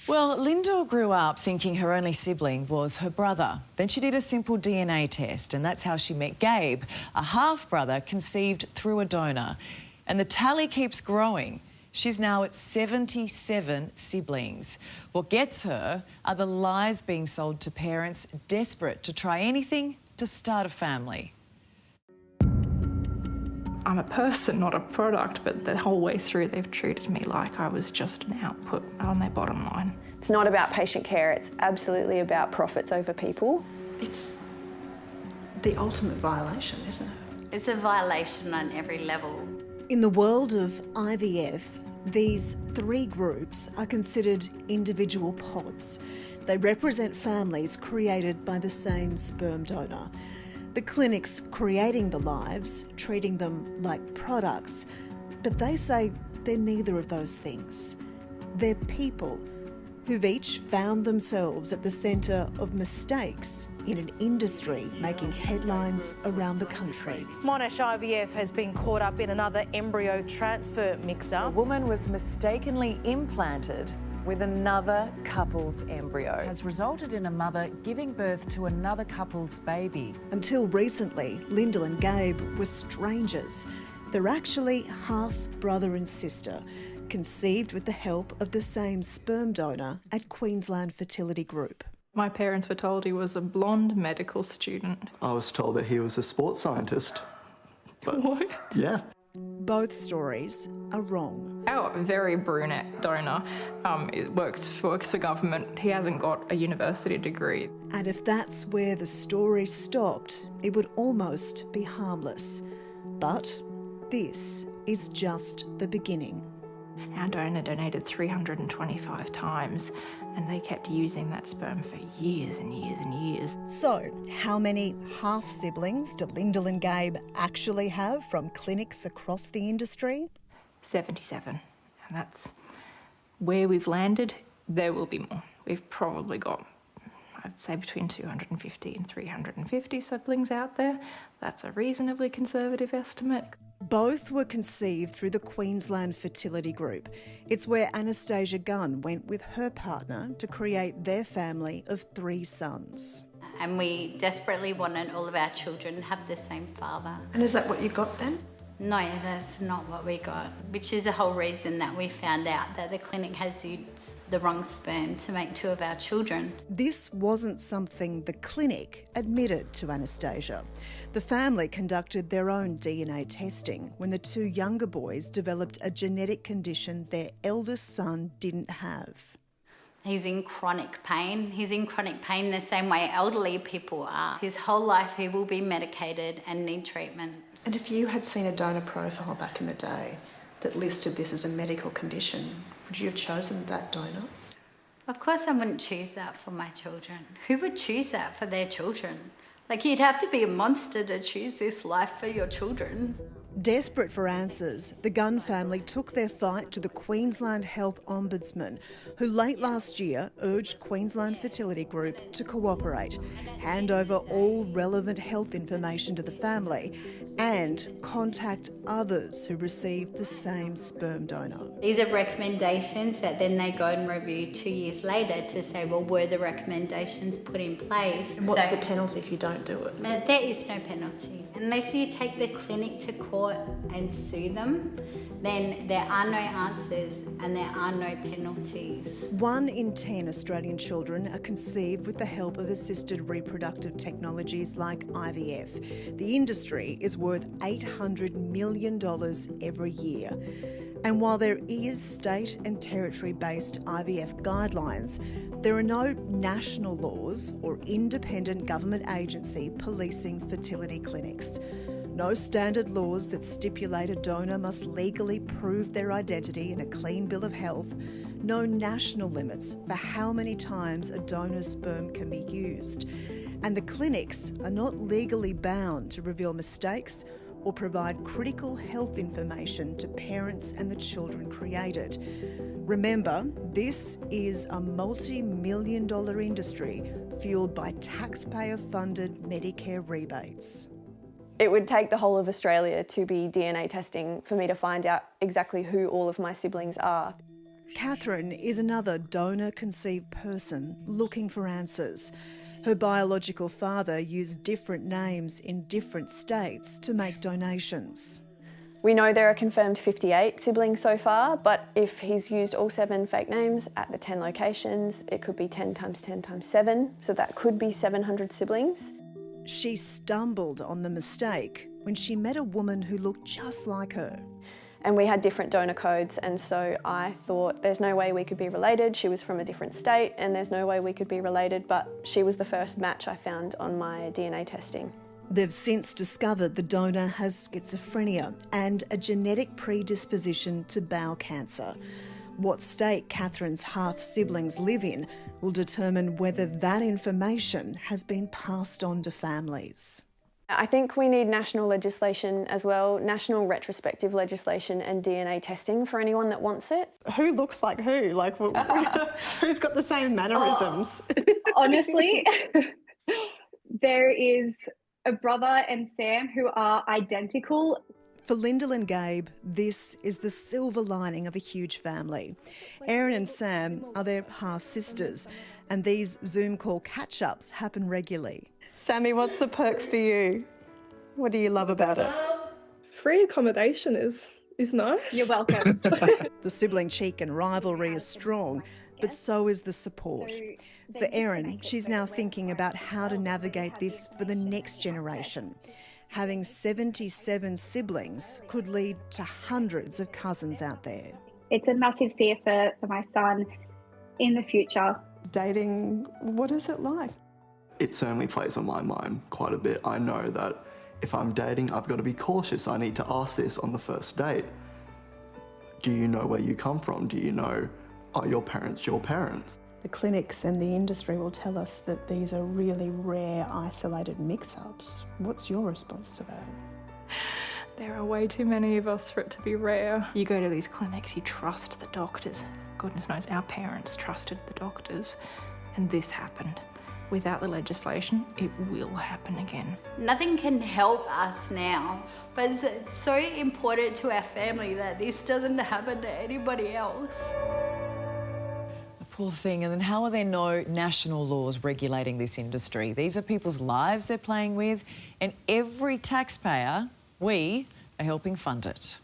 Well, Lyndal grew up thinking her only sibling was her brother. Then she did a simple DNA test, and that's how she met Gabe, a half-brother conceived through a donor. And the tally keeps growing. She's now at 77 siblings. What gets her are the lies being sold to parents desperate to try anything to start a family. I'm a person, not a product, but the whole way through they've treated me like I was just an output on their bottom line. It's not about patient care, it's absolutely about profits over people. It's the ultimate violation, isn't it? It's a violation on every level. In the world of IVF, these three groups are considered individual pods. They represent families created by the same sperm donor. The clinics creating the lives, treating them like products, but they say they're neither of those things. They're people who've each found themselves at the centre of mistakes in an industry making headlines around the country. Monash IVF has been caught up in another embryo transfer mixer. A woman was mistakenly implanted with another couple's embryo. Has resulted in a mother giving birth to another couple's baby. Until recently, Lyndal and Gabe were strangers. They're actually half brother and sister, conceived with the help of the same sperm donor at Queensland Fertility Group. My parents were told he was a blonde medical student. I was told that he was a sports scientist. But, what? Yeah. Both stories are wrong. Our very brunette donor works for government. He hasn't got a university degree. And if that's where the story stopped, it would almost be harmless. But this is just the beginning. Our donor donated 325 times and they kept using that sperm for years and years and years. So, how many half-siblings do Lyndal and Gabe actually have from clinics across the industry? 77. And that's where we've landed. There will be more. We've probably got, I'd say, between 250 and 350 siblings out there. That's a reasonably conservative estimate. Both were conceived through the Queensland Fertility Group. It's where Anastasia Gunn went with her partner to create their family of 3 sons. And we desperately wanted all of our children to have the same father. And is that what you got then? No, that's not what we got, which is the whole reason that we found out that the clinic has used the wrong sperm to make 2 of our children. This wasn't something the clinic admitted to Anastasia. The family conducted their own DNA testing when the 2 younger boys developed a genetic condition their eldest son didn't have. He's in chronic pain. He's in chronic pain the same way elderly people are. His whole life he will be medicated and need treatment. And if you had seen a donor profile back in the day that listed this as a medical condition, would you have chosen that donor? Of course I wouldn't choose that for my children. Who would choose that for their children? Like, you'd have to be a monster to choose this life for your children. Desperate for answers, the Gunn family took their fight to the Queensland Health Ombudsman, who late last year urged Queensland Fertility Group to cooperate, hand over all relevant health information to the family and contact others who received the same sperm donor. These are recommendations that then they go and review 2 years later to say, well, were the recommendations put in place? And what's the penalty if you don't do it? There is no penalty. Unless you take the clinic to court and sue them, then there are no answers and there are no penalties. 1 in 10 Australian children are conceived with the help of assisted reproductive technologies like IVF. The industry is worth $800 million every year. And while there is state and territory-based IVF guidelines, there are no national laws or independent government agency policing fertility clinics. No standard laws that stipulate a donor must legally prove their identity in a clean bill of health. No national limits for how many times a donor's sperm can be used. And the clinics are not legally bound to reveal mistakes or provide critical health information to parents and the children created. Remember, this is a multi-million-dollar industry fueled by taxpayer-funded Medicare rebates. It would take the whole of Australia to be DNA testing for me to find out exactly who all of my siblings are. Catherine is another donor-conceived person looking for answers. Her biological father used different names in different states to make donations. We know there are confirmed 58 siblings so far, but if he's used all 7 fake names at the 10 locations, it could be 10 times 10 times 7, so that could be 700 siblings. She stumbled on the mistake when she met a woman who looked just like her. And we had different donor codes, and so I thought there's no way we could be related. She was from a different state and there's no way we could be related, but she was the first match I found on my DNA testing. They've since discovered the donor has schizophrenia and a genetic predisposition to bowel cancer. What state Catherine's half-siblings live in will determine whether that information has been passed on to families. I think we need national legislation as well, national retrospective legislation and DNA testing for anyone that wants it. Who looks like who? Like, who's got the same mannerisms? Honestly, there is a brother and Sam who are identical. For Lyndal and Gabe, this is the silver lining of a huge family. Erin and Sam are their half-sisters, and these Zoom call catch-ups happen regularly. Sammy, what's the perks for you? What do you love about it? Free accommodation is nice. You're welcome. The sibling cheek and rivalry is strong, but so is the support. For Erin, she's now thinking about how to navigate this for the next generation. Having 77 siblings could lead to hundreds of cousins out there. It's a massive fear for my son in the future. Dating, what is it like? It certainly plays on my mind quite a bit. I know that if I'm dating, I've got to be cautious. I need to ask this on the first date. Do you know where you come from? Do you know, are your parents your parents? The clinics and the industry will tell us that these are really rare, isolated mix-ups. What's your response to that? There are way too many of us for it to be rare. You go to these clinics, you trust the doctors. Goodness knows our parents trusted the doctors, and this happened. Without the legislation, it will happen again. Nothing can help us now, but it's so important to our family that this doesn't happen to anybody else. The poor thing. And then how are there no national laws regulating this industry? These are people's lives they're playing with, and every taxpayer, we are helping fund it.